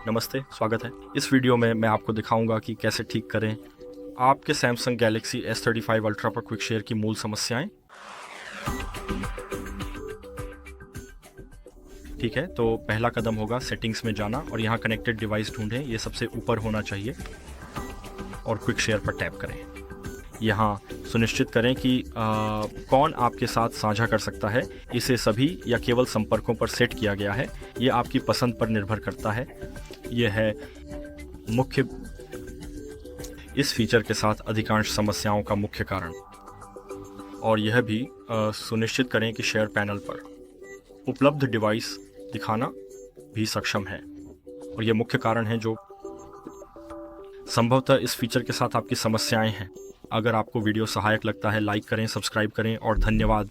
नमस्ते, स्वागत है। इस वीडियो में मैं आपको दिखाऊंगा कि कैसे ठीक करें आपके सैमसंग गैलेक्सी S25 अल्ट्रा पर क्विक शेयर की मूल समस्याएं। ठीक है, तो पहला कदम होगा सेटिंग्स में जाना और यहाँ कनेक्टेड डिवाइस ढूंढें। ये सबसे ऊपर होना चाहिए और क्विक शेयर पर टैप करें। यहाँ सुनिश्चित करें कि कौन आपके साथ साझा कर सकता है। इसे सभी या केवल संपर्कों पर सेट किया गया है। ये आपकी पसंद पर निर्भर करता है। यह है मुख्य इस फीचर के साथ अधिकांश समस्याओं का मुख्य कारण। और यह भी सुनिश्चित करें कि शेयर पैनल पर उपलब्ध डिवाइस दिखाना भी सक्षम है। और यह मुख्य कारण है जो संभवतः इस फीचर के साथ आपकी समस्याएं हैं। अगर आपको वीडियो सहायक लगता है, लाइक करें, सब्सक्राइब करें और धन्यवाद।